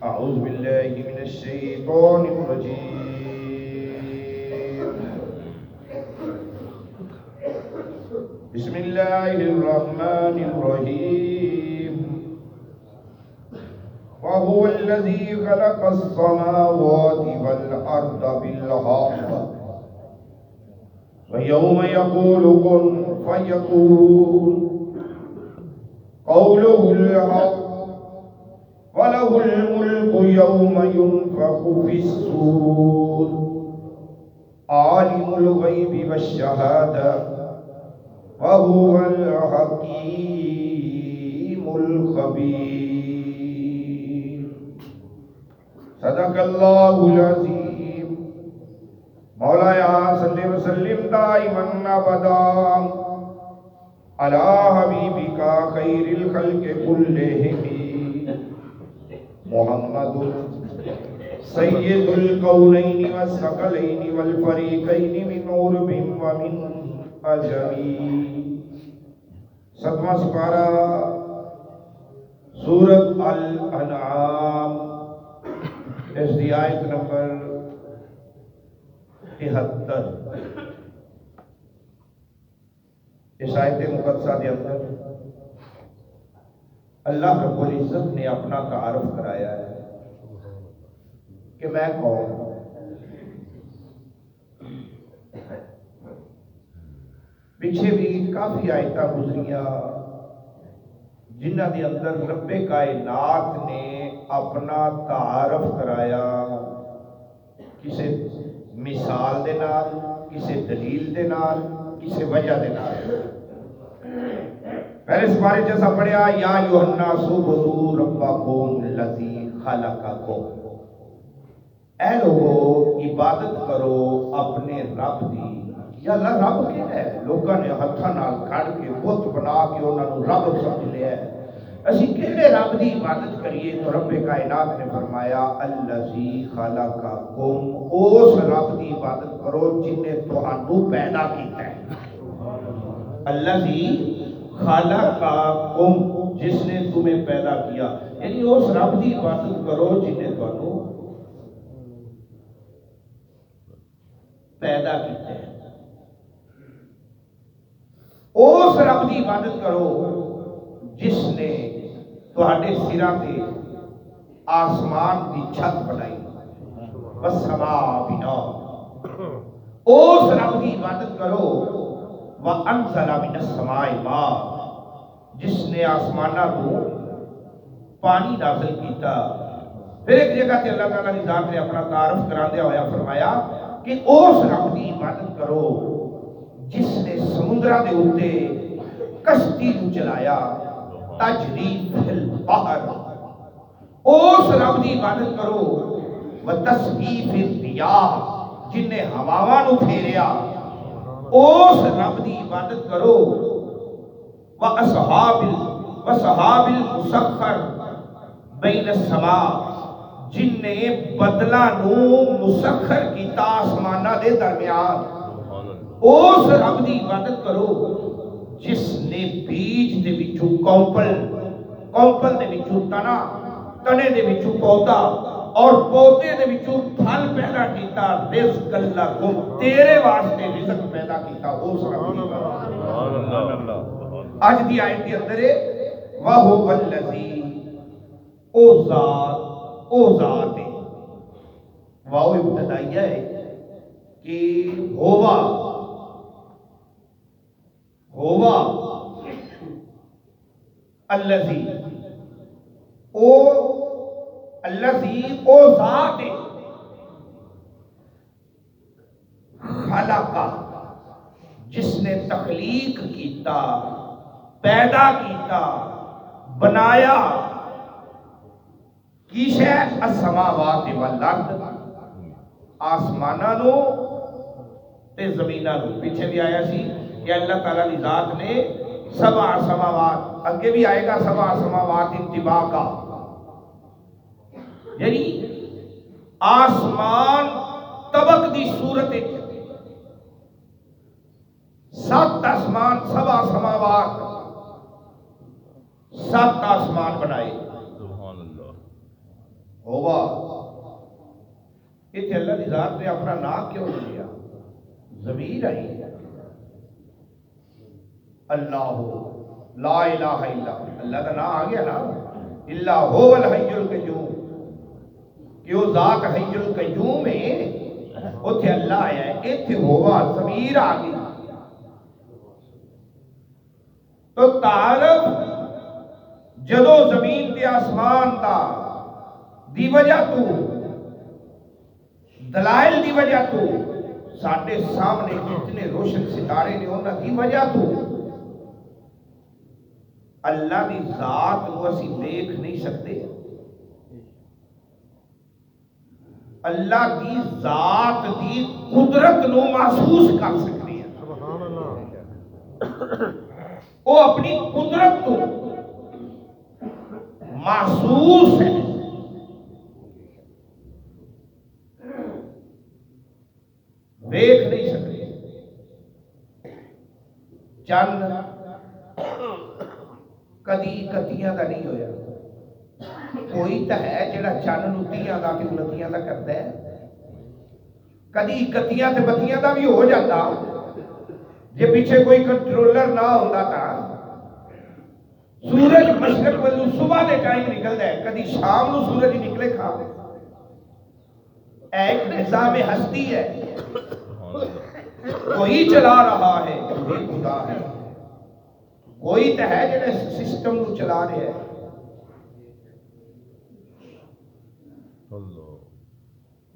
أعوذ بالله من الشيطان الرجيم. بسم الله الرحمن الرحيم. وهو الذي خلق السماوات والأرض بالحق ويوم يقول كن فيكون قوله الحق وله الملك يوم ينفخ في الصور عالم الغيب والشهادة وهو الحكيم الخبير. صدق الله العظيم. مولاي صل وسلم دائما ابدا على حبيبك خير الخلق كلهم محمد سید الکونین والثقلین والفریقین من عرب ومن عجمی. ستواں سپارہ سورۃ الانعام، اس دی آیت نمبر 73. اس آیت مقدسہ کے اندر اللہ رب العزت نے اپنا تعارف کرایا ہے کہ میں کون ہوں. پیچھے بھی کافی آیتاں گزریاں جنہ کے اندر رب کائنات نے اپنا تعارف کرایا کسی مثال دے نال، کسی دلیل دے نال، کسی وجہ دے نال. پہلے اس بارے جیسا پڑھیا یا ایھا الناس اعبدوا ربکم الذی خلقکم، اے لوگو عبادت کرو اپنے رب دی. یا اللہ رب کہڑا ہے؟ لوگوں نے ہتھاں نال کھڑ کے بت بنا کے انہاں نوں رب سمجھ لیا ہے. اسی کہڑے رب دی عبادت کریے؟ تو رب کائنات نے فرمایا الذی خلقکم، اس رب دی عبادت کرو جن نے تہانوں پیدا کیتا ہے. الذی خلقکم، جس نے تمہیں پیدا کیا، یعنی اس رب دی عبادت کرو جن نے تہانوں پیدا کیتا ہے. اس رب دی عبادت کرو جس نے تہاڈے سراں تے آسمان دی چھت بنائی، والسماء بناء. اس رب دی عبادت کرو وَأَنزَلَ مِنَ السَّمَاءِ مَاءً، جس نے آسمانہ کو پانی نازل کیتا. پھر ایک جگہ تے اللہ تعالیٰ کی ذات نے اپنا تعارف کراندیا ہویا فرمایا کہ اس رب دی عبادت کرو جس نے سمندرہ دے اوتے کشتی کو چلایا تجری فی البحر. اس رب دی عبادت کرو وتسبیح الرِّیاح، جن نے ہواواں نو پھیریا. اس رب دی عبادت کرو وَأَصْحَابِ الْمُسَخَّرِ بَيْنَ السَّمَاءِ، جن نے بدلہ نو مسخر کیتا آسمانہ دے درمیان. اس رب دی عبادت کرو جس نے بیج دے وچوں کونپل دے وچوں تنا، تنے دے وچوں پودا اور پودے دے وچوں پھل پیدا کیتا. رزق لکم، تیرے واسطے رزق پیدا کیتا. اس رب دی عبادت. اج دی آیت کے اندر ہے وَهُوَ الَّذِي، او ذات ہے. واو ابتدائیہ ہے کہ ہوا الذی، او ذات ہے خلقہ، جس نے تخلیق کیتا، پیدا کیتا، بنایا کی شے السماوات والارض، آسماناں نو تے زمیناں نو. پیچھے بھی آیا سی کہ اللہ تعالیٰ کی ذات نے سبع سماوات، اگے بھی آئے گا سبع سماوات انطباقا، یعنی آسمان طبق دی صورت 7 آسمان، سبع سماوات، 7 آسمان بنائے. ہووا اتنے اللہ کی ذات نے اپنا نام کیوں نہیں لیا؟ ضمیر آئی اللہ لا الہ الا اللہ کا نام آ گیا نا، اللہ هو الحی القیوم، کہ وہ ذات حی القیوم ہے، اتنے اللہ آیا ہے، اتنے ہوا ضمیر آ گئی۔ تو تعارف جدو زمین تے آسمان دا دی وجہ تو دلائل دی وجہ تو ساڈے سامنے جتنے روشن ستارے نے انہاں دی وجہ تو اللہ دی ذات کو اسی دیکھ نہیں سکتے، اللہ کی ذات دی قدرت نو محسوس کر سکتے ہیں۔ سبحان اللہ، وہ اپنی قدرت کو محسوس ہے۔ دیکھ نہیں سکتے۔ چند کدی کتیاں دا نہیں ہویا، کوئی تو ہے جڑا چند نتیاں دا کہ نتیاں دا کرتا ہے، کدی کتیاں تے بتیاں دا بھی ہو جاتا جے پیچھے کوئی کنٹرولر نہ ہوتا تھا۔ سورج مشرق والو صبح دے ٹائم نکلتا ہے، کدی شام نو سورج نکلے کھا، ایک نظام ہستی ہے، کوئی چلا رہا ہے، کوئی خدا ہے، کوئی تو ہے جڑے سسٹم نو چلا رہے ہیں۔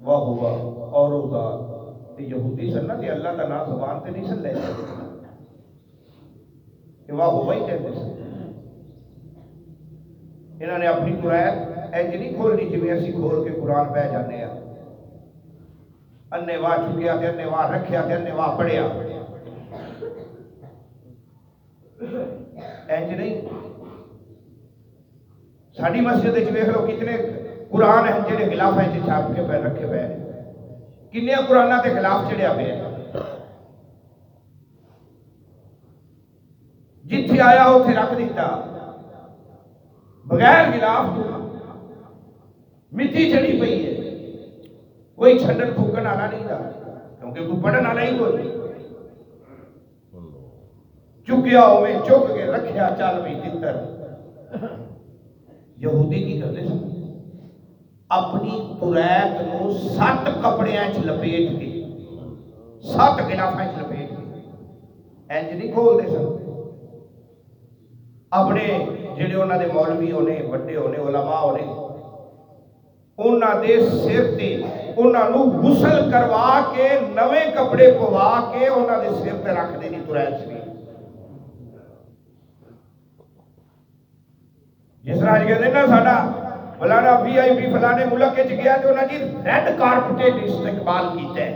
واہ ہوا اور او ذات یہودی سن تے اللہ کا نام زبان تے نہیں سن لے کہ واہ ہوا ہی کہتے سن۔ انہوں نے اپنی قرآن انج نہیں کھولنی جی اسی کھول کے قرآن پہ جانے ہیں، انے واہ چکیا تے انے واہ رکھیا تے انے واہ پڑھیا، انج نہیں۔ ساڈی مسجد وچ ویکھ لو کتنے قرآن ہیں جڑے غلاف ہیں چھاپ کے پہ رکھے پے، کنے قرآناں تے غلاف چڑھیا پیا، جتھے آیا اوتھے رکھ دیتا بغیر غلاف تو، مٹی چڑھی پئی ہے، کوئی چھڈن پھوکن والا نہیں تھا کیونکہ کوئی پڑھن والا ہی کوئی نہیں۔ چکیا ہوئے چک کے رکھیا چل بھی تتر۔ یہودی کی کرتے سن اپنی قریت نو 7 کپڑیاں چ لپیٹ کے 7 غلافاں چ لپیٹ کے انج نہیں کھولتے سن۔ اپنے جڑے انہاں دے مولوی ہونے بڑے ہونے علماء ہونے انہاں دے سر تے انہاں نو غسل کروا کے نویں کپڑے پوا کے انہاں دے سر تے رکھ دینی قریت شریف۔ جس طرح کہتے ہیں نا ساڈا فلانا وی آئی پی فلانے ملک وچ گیا تو انہاں جی ریڈ کارپیٹ استقبال کیتا ہے،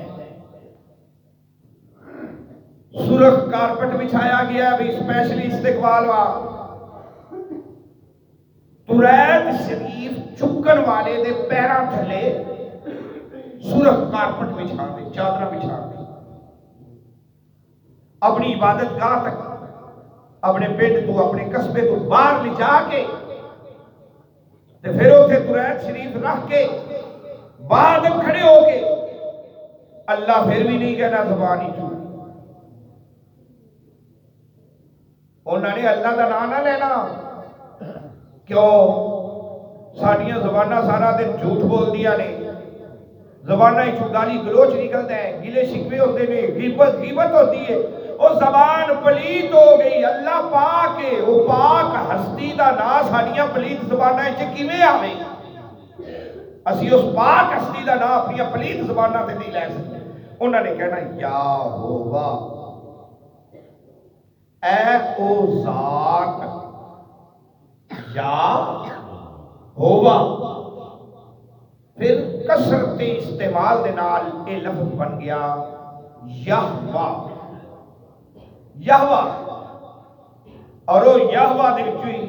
سرخ کارپٹ بچھایا گیا بھی اسپیشلی استقبال وا۔ قریت شریف چکن والے دے پیراں تھلے سرخ کارپٹ بچھا دے، چادر بچھا دے، اپنی عبادت گاہ تک اپنے پنڈ تو اپنے قصبے تو باہر لے جا کے تے پھر اوتھے قریت شریف رکھ کے بعد کھڑے ہو کے اللہ پھر بھی نہیں کہنا زبان ہی چوں، انہوں نے اللہ کا نام نہ لینا۔ کیوں؟ ساڈیاں زباناں سارا دن جھوٹ بول دیا نے، زباناں ہی گالی گلوچ نکلتا ہے، گلے شکوے ہوتے ہیں، غیبت ہوتی ہے، وہ زبان پلیت ہو گئی۔ اللہ پاک ہے، وہ پاک ہستی دا نام ساڈیاں پلیت زباناں وچ کیویں آوے؟ اسی اس پاک ہستی دا نام اپنی پلیت زباناں تے نہیں لے سکتے۔ انہوں نے کہنا یا ہووا، اے او ذات یا ہووا۔ پھر کثرت استعمال دے نال اے لفظ بن گیا یہوا، یہوا، اور وہ یہوا دے وچوں ہی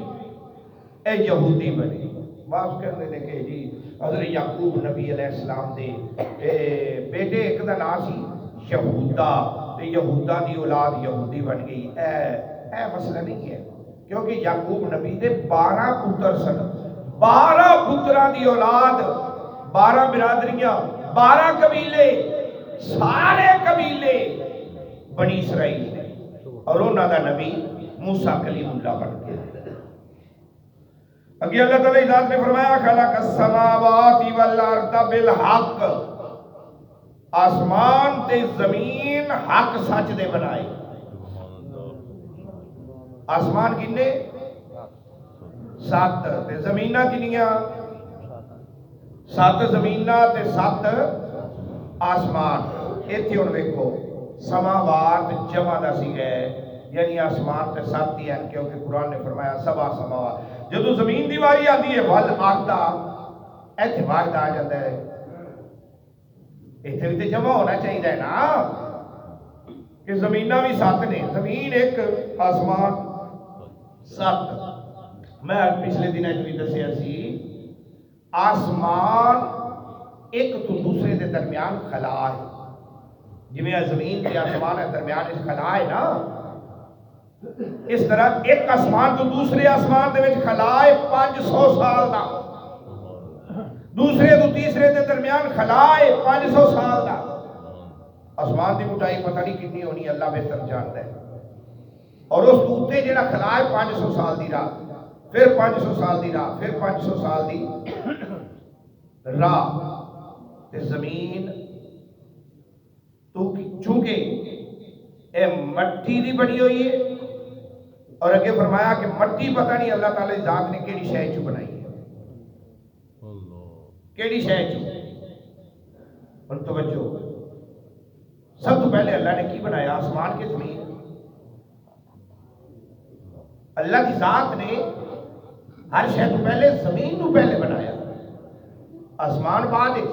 اے یہودی بنے۔ بات کرنے نے کہ جی حضرت یعقوب نبی علیہ السلام دے بیٹے ایک دا نام سی یہودا، تے یہودا دی اولاد یہودی بن گئی۔ اے مسئلہ نہیں ہے، کیونکہ یعقوب نبی دے 12 پتر سن، 12 ਪੁੱਤਰਾਂ ਦੀ ਔਲਾਦ, 12 ਬਿਰਾਦਰੀਆਂ, 12 ਕਬੀਲੇ, ਸਾਰੇ ਕਬੀਲੇ ਬਣੀ ਇਸਰਾਈਲ ਦੇ, اور انہوں دا نبی موسیٰ کلیم اللہ بن کے. اگے اللہ تعالیٰ ذات نے فرمایا خلق السماوات والارض بالحق، آسمان تے زمین حق سچ دے بنائے. آسمان کنے 7 تے زمیناں کنیاں 7 زمیناں تے 7 آسمان. ایتھے ہن ویکھو سماوات جمع دا سی ہے، یعنی آسمان تے 7 ہی ہیں، کیونکہ قرآن نے فرمایا سبع سماوات. جدو زمین دی واری آتی ہے والارض، ایتھے واحد آ جاتا ہے. ایتھے بھی تے جمع ہونا چاہیے نا کہ زمیناں بھی 7 نے، زمین ایک آسمان 7. میں پچھلے دن بھی دسیا سی آسمان ایک تو دوسرے دے درمیان خلا ہے، جی زمین کے آسمان ہے درمیان اس خلا ہے نا، اس طرح ایک آسمان تو دوسرے آسمان دے وچ خلا ہے 500 سال دا، دوسرے تو تیسرے دے درمیان خلا ہے 500 سال دا. آسمان دی موٹائی پتہ نہیں کتنی ہونی، اللہ بہتر جانتا ہے. اور اس دوتے جڑا خلا ہے 500 سال دی راہ، پھر 500 سال دی راہ، پھر 500 سال دی راہ. تے زمین تو چونکہ اے مٹی دی بنی ہوئی ہے، اور اگے فرمایا کہ مٹی پتہ نہیں اللہ تعالی ذات نے کیڑی شے چ بنائی ہے، کیڑی شے چ. اور توجہ، سب تو پہلے اللہ نے کی بنایا؟ آسمان کے زمین. اللہ کی ذات نے ہر شے تو پہلے زمین نو پہلے بنایا، آسمان بعد ہے.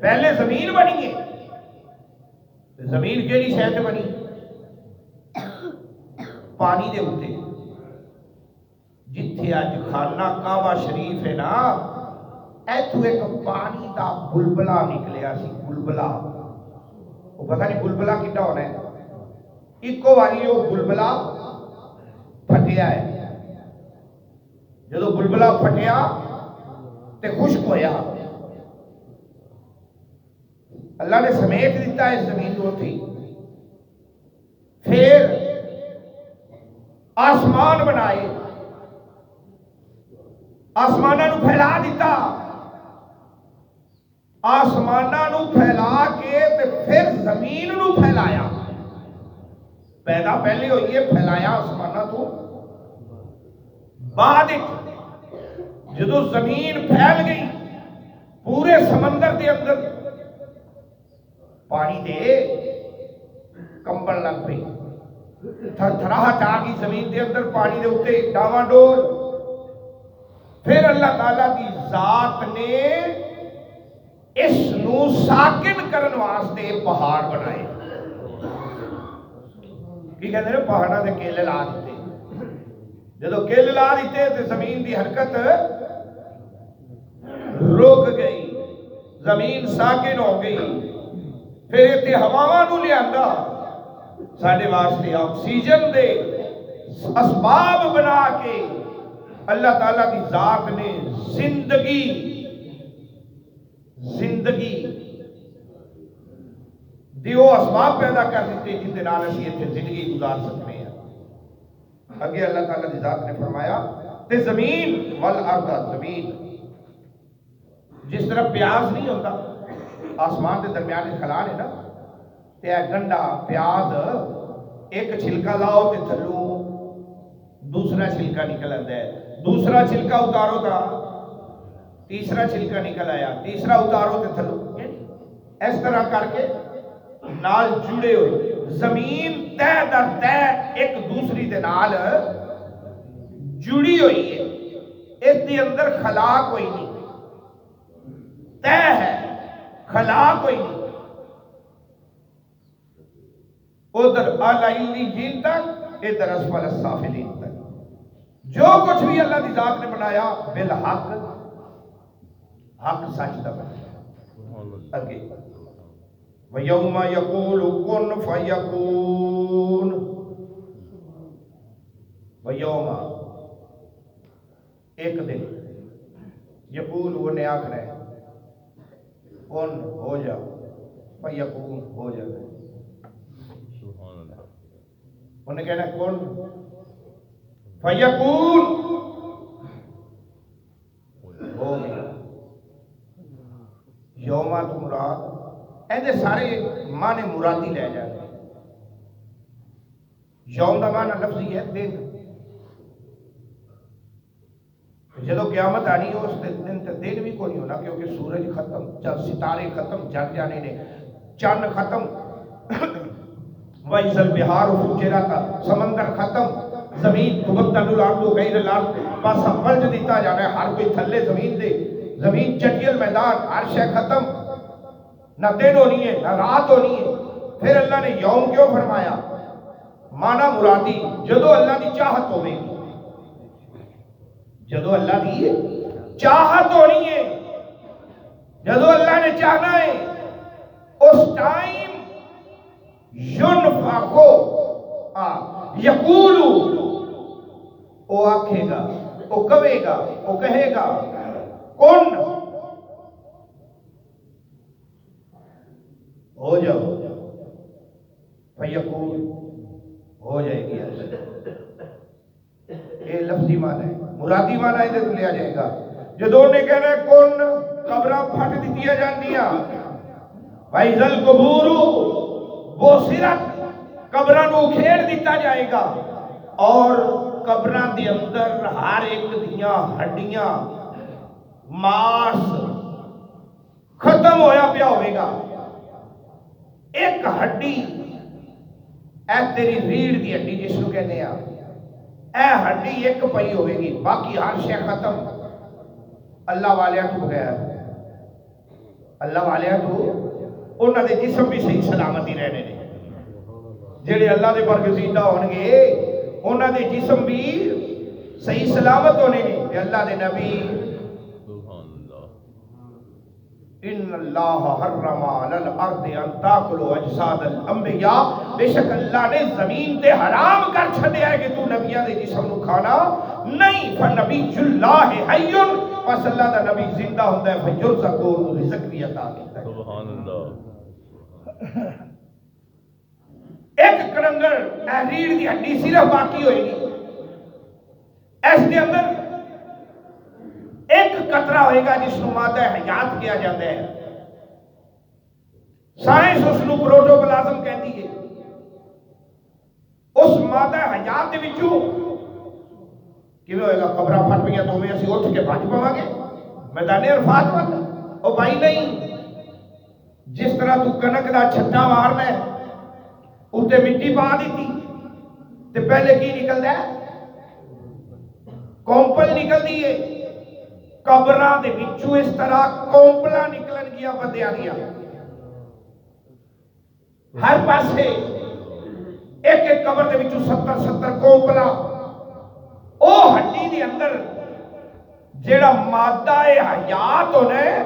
پہلے زمین بنی ہے. زمین کیڑی شے تے بنی؟ پانی دے اوتے. جتھے اج خانہ کعبہ شریف ہے نا، ایتھو ایک پانی دا بلبلا نکلیا سی. بلبلا وہ پتہ نہیں بلبلا کتنا ہونا ہے، ایکو واری وہ بلبلا پھٹیا ہے. جدو بلبلا پھٹیا تے خشک ہویا، اللہ نے سمیٹ دیتا ہے زمین کو تھی. پھر آسمان بنائے، آسمانہ نو پھیلا دیتا، آسمانہ نو پھیلا کے تے پھر زمین نو پھیلایا. پیدا پہلے ہوئی ہے، پھیلایا آسمانہ تو بعد. جدو زمین پھیل گئی پورے سمندر دے اندر پانی دے کمبل لگ پئی، تھر تھراہٹ آ گئی زمین دے اندر پانی دے اوتے ڈاواں ڈول. پھر اللہ تعالیٰ کی ذات نے اس نو ساکن کرن واسطے پہاڑ بنائے. کی کہتے ہیں پہاڑاں دے کیل لا دیتے. جدو کیل لا دیتے تو زمین دی حرکت رک گئی، زمین ساکن ہو گئی. پھر اتنے ہواواں نو لیا ساڈے واسطے آکسیجن دے اسباب بنا کے اللہ تعالیٰ کی ذات نے زندگی دیو اسباب پیدا کر دیتے جن کے نال اسی اتنے زندگی گزار سکتے ہیں. اگے اللہ تعالیٰ کی ذات نے فرمایا تے زمین والارض، زمین جس طرح پیاز نہیں ہوتا آسمان کے درمیان خلا ہے نا، تے گنڈا پیاز ایک چھلکا لاؤ تے تھلو دوسرا چھلکا نکل آتا ہے، دوسرا چھلکا اتارو تا تیسرا چھلکا نکل آیا، تیسرا اتارو تے تھلو. اس طرح کر کے نال جڑے ہوئے زمین تہ در تہ ایک دوسری دے نال جڑی ہوئی ہے. اس دے اندر خلا کوئی نہیں، تہ ہے، خلا کوئی نہیں. ادھر اعلی تک، ادھر اسفل السافلین تک. جو کچھ بھی اللہ کی ذات نے بنایا بالحق، حق سچ دا بنایا. اگے وَيَوْمَ يَقُولُ كُنْ فَيَكُونُ. وَيَوْمَ ایک دن یقول وہ نے آخر ہے کون ہو جا فیکون ہو جائے. انہیں کہنا کون فیکون ہو گیا. یوما تو مراد ایسے سارے معنی مرادی لے جاتے. یوم کا معنی لفظی ہے دن. جدو قیامت آنی ہے اس دن تے دن بھی کوئی نہیں ہونا کیونکہ سورج ختم ستارے ختم جگ جانے نے چند ختم وَإِذَا الْبِحَارُ فُجِّرَتْ سمندر ختم زمین تبدل الارض غیر الارض بس پلٹ دیتا جانا ہے ہر کوئی تھلے زمین دے زمین چٹیل میدان ہر شے ختم نہ دن ہونی ہے نہ رات ہونی ہے. پھر اللہ نے یوم کیوں فرمایا؟ معنی مرادی جدو اللہ دی چاہت ہوئے گی جدو اللہ دی چاہت ہونی ہے جدو اللہ نے چاہنا ہے اس ٹائم ينفخو یقولو وہ آکھے گا وہ کہے گا وہ کہے گا کون ہو جاؤ فیقول ہو جائے گی. یہ لفظی معنی ہے. مرادی معنی ادھر لیا جائے گا. جدو نے کہنا ہے کون قبراں پھٹ دیا جاندیاں وَإِذَا الْقُبُورُ بُعْثِرَتْ قبراں نو کھیڑ دیتا جائے گا اور قبراں دے اندر ہر ایک دیاں ہڈیاں ماس ختم ہویا پیا ہوئے گا. ایک ہڈی اے تیری ریڑھ دی ہڈی جس کو کہنے ہیں اے ہڈی ایک پئی ہوئے گی باقی ہر شے ختم. اللہ والیاں تو بغیر اللہ والیاں تو انہاں دے جسم بھی صحیح سلامتی رہنے نے جڑے اللہ دے برگزیدہ ہونگے انہاں دے جسم بھی صحیح سلامت ہونے نے. کہ اللہ دے نبی ان اللہ حرم علی الارض ان تاکلوا اجساد الانبیاء بے شک اللہ نے زمین تے حرام کر چھڈیا ہے کہ تو نبیوں دے جسم نو کھانا نہیں. فنبی اللہ حی پس اللہ دا نبی زندہ ہوندا ہے فیرزق اور رزق بھی عطا کرتا ہے. سبحان اللہ. ایک کرنگڑ ریڑھ دی ہڈی صرف باقی ہوئے گی اس دے اندر ایک قطرہ ہوئے گا جس کو مادہ حیات کیا جاتا ہے. سائنس اس کو پروٹوپلازم کہتی ہے. اس مادہ حیات دے وچوں کیویں ہوئے گا قبراں پھٹ پئیاں تو ہمیں اسی اٹھ کے بھج پواں گے میدان عرفات پر. او بھائی نہیں جس طرح تو کنک دا چھٹا مارنا ہے اوتے مٹی پا دیتی تے پہلے کی نکلدا ہے کومپل نکلدی ہے. قبراں دے وچوں اس طرح کومپلاں نکلن گیا بندیاں دیاں ہر پاسے ایک ایک قبر دے وچوں 70 کومپلاں. او ہڈی دے اندر جیڑا مادہ حیات ہونا ہے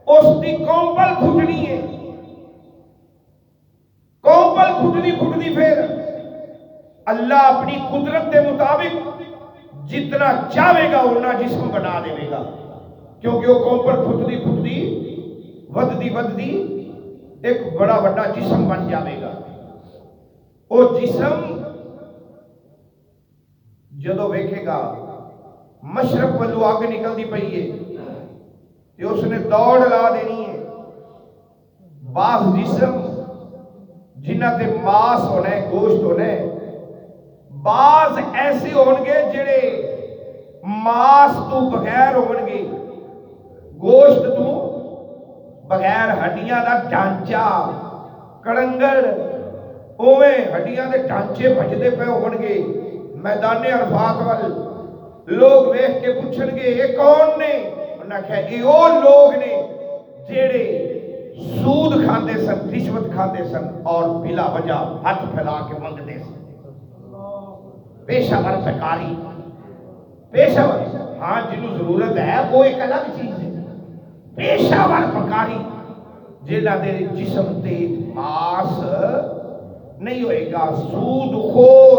اس دی کومپل پھٹنی ہے. کومپل پھٹنی پھر اللہ اپنی قدرت دے مطابق جتنا چاہے گا اتنا جسم بنا دے گا کیونکہ وہ کومپل پھٹتی ودتی ایک بڑا بڑا جسم بن جائے گا. وہ جسم جدو ویکھے گا مشرق والو آگ نکلتی پئی ہے کہ اس نے دوڑ لا دینی ہے. بعض جسم جنہ تے ماس ہونا ہے گوشت ہونا ہے بعض ایسے ہونگے جڑے ماس تو بغیر ہونگے گوشت تو بغیر ہڈیاں دا ڈھانچہ کڑنگڑ اوے ہڈیاں دے ڈھانچے بھجدے پہ ہونگے میدان عرفات وال لوگ ویکھ کے پوچھن گے یہ کون نے؟ انہاں کہا یہ وہ لوگ نے جڑے سود کھاندے سن رشوت کھاندے سن اور بلا وجہ ہاتھ پھیلا کے منگتے سن. پیشہ ور پکاری پیشہ ور ہاں جنہوں ضرورت ہے وہ ایک الگ چیز ہے. پیشہ ور پکاری جنہ دے جسم تے ماس نہیں ہوئے گا. سود خور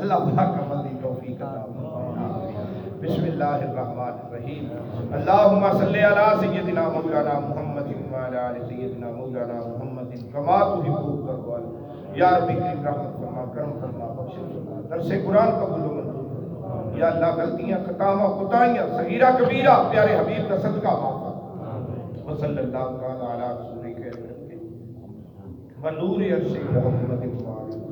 اللہ پاک عمل دی توفیق عطا فرمائے. بسم اللہ الرحمن الرحیم. اللہم صلی علی سیدنا مولانا محمد وعلی آل سیدنا مولانا محمد کما تحب و ترضى. یا رب کریم رحمت فرما، کرم فرما، بخش فرما. درس قرآن قبول و منظور. یا اللہ غلطیاں، خطاواں، کوتاہیاں، صغیرہ کبیرہ پیارے حبیب کا صدقہ معاف فرما. وصلی اللہ تعالی علی رسول کریم و نور عرش محمد.